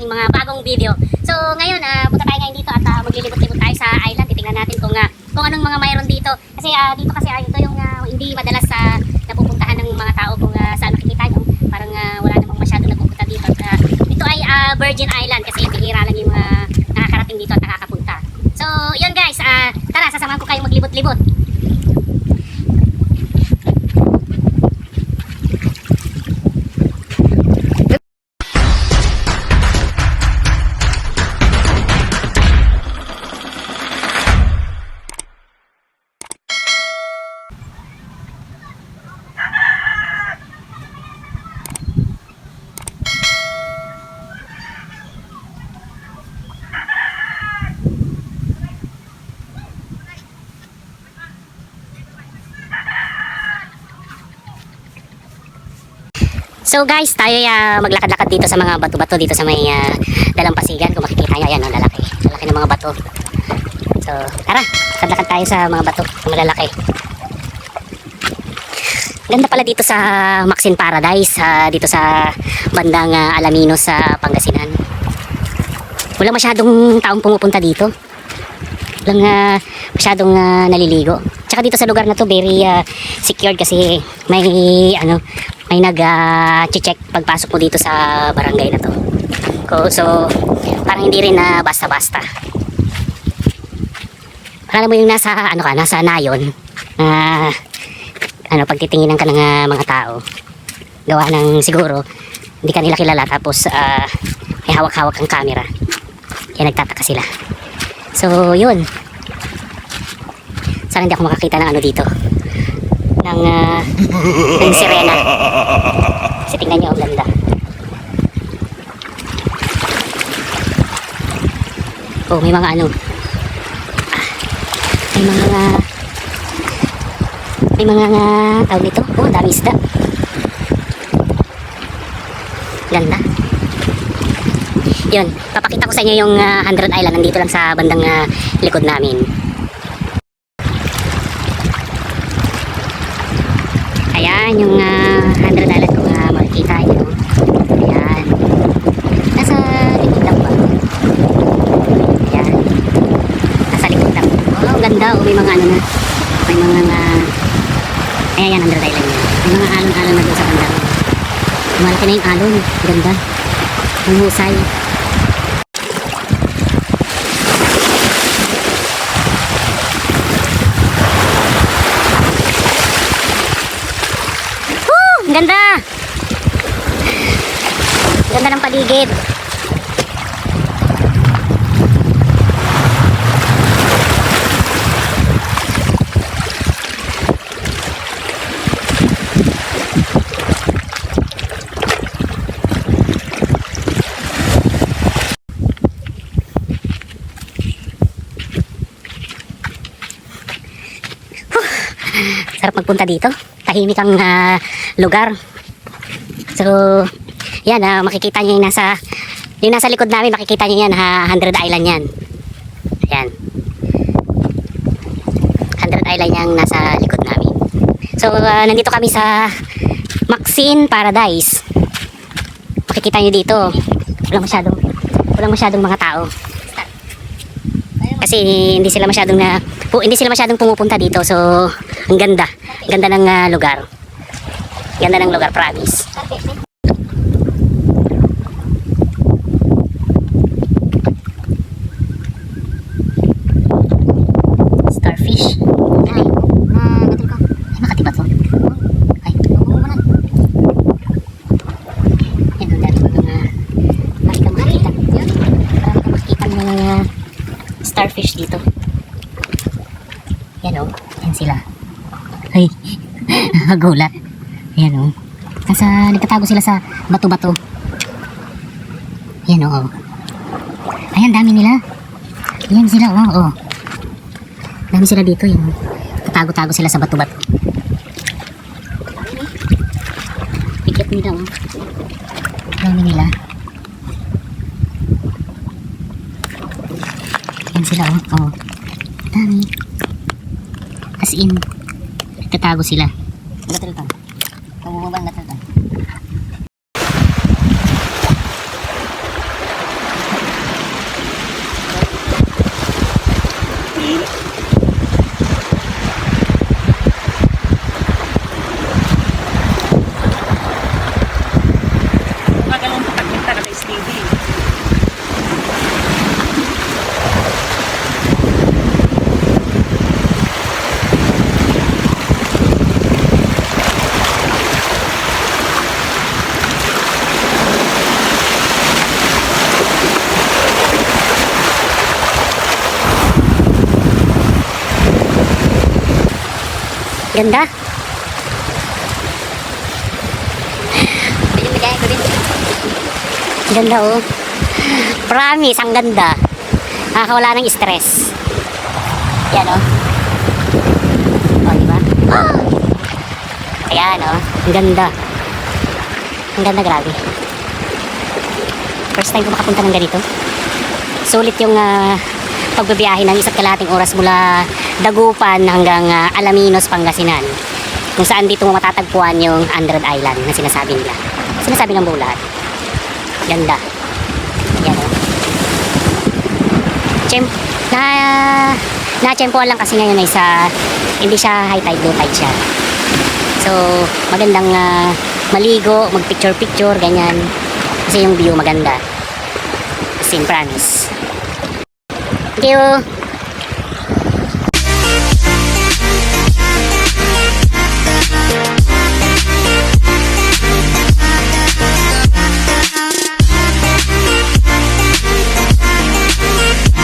ating mga bagong video. So ngayon, punta tayo ngayon dito at maglilibot-libot tayo sa island. Titingnan natin kung anong mga mayroon dito. Kasi dito kasi ito yung hindi madalas napupuntahan ng mga tao kung saan makikita nyo. Parang wala namang masyado nagpupunta dito. At, ito ay Virgin Island kasi bihira lang yung nakakarating dito at nakakapunta. So yun guys, tara sasamahan ko kayo maglibot-libot. So guys, tayo maglakad-lakad dito sa mga bato-bato dito sa may dalampasigan. Kung makikita nyo, ayan, lalaki. Lalaki ng mga bato. So, tara, lakad-lakad tayo sa mga bato na malalaki. Ganda pala dito sa Maxine Paradise, dito sa bandang Alaminos sa Pangasinan. Wala masyadong taong pumupunta dito. Walang masyadong naliligo. Tsaka dito sa lugar na to very secured kasi may nag-check pagpasok mo dito sa barangay na to. So parang hindi rin basta-basta. Akala mo yung nasa nasa nayon. Pagtitinginan ka ng mga tao. Gawa ng siguro hindi ka nila kilala tapos may hawak-hawak ang camera. Kaya nagtataka sila. So yun. Sana hindi ako makakita ng dito. Ng sirena. Kasi tingnan nyo, ang ganda. Oh, may mga may mga tawag nito. Oh, dami isda. Ganda. Yun, papakita ko sa inyo yung 100 Island. Nandito lang sa bandang likod namin. Ayan yung 100 Island kung makikita nyo. Ayan. Nasa likod lang ba? Ayan. Nasa likod lang. Oh, ganda. Oh, may mga na. May mga ayan, 100 Island yan. May mga alon-alon na doon sa bandang. Malaki na yung alon. Ganda. Ang husay. Ganda! Ganda ng paligid. Sarap magpunta dito. Tahimik ang lugar. So, yan, makikita nyo yung nasa likod namin, makikita nyo yan, 100 Island yan. Ayan. 100 Island yung nasa likod namin. So, nandito kami sa Maxine Paradise. Makikita nyo dito, walang masyadong mga tao. Kasi hindi sila masyadong pumupunta dito. So, ang ganda. Ganda ng lugar. Ganda ng lugar, promise. Starfish. Dali. Ay, makatibat mo. Ay, umuulan. Yan, ang dali ko makikita. Marami ka makikita ng mga starfish dito. Yan o. Yan sila. Ay, gulat. Ayan o. Nagtatago sila sa bato-bato. Ayan o. Ayan, dami nila. Ayan sila o. Dami sila dito. Ayan o. Tatago-tago sila sa bato-bato. Pikit nila o. Dami nila. Ayan sila o. Dami. As in, tatago sila. Gatal-tan. Kabubabang gatal-tan. Ganda. Bigay ko din. Ganda oh. Promise, ang ganda. Nakakawala ng stress. Yan oh. O, diba? Ayan oh. Ang ganda. Ang ganda, grabe. First time ko makapunta ng ganito. Sulit yung pagbabiyahe ng 1.5 oras mula Dagupan hanggang Alaminos, Pangasinan. Kung saan dito mo matatagpuan yung Andred Island na sinasabi nila. Sinasabi ng buong lahat. Ganda. Yan o. Na-tsempoan lang kasi ngayon ay hindi siya high tide, low tide siya. So, magandang maligo, mag-picture-picture, ganyan. Kasi yung view maganda. As in, promise. Thank you.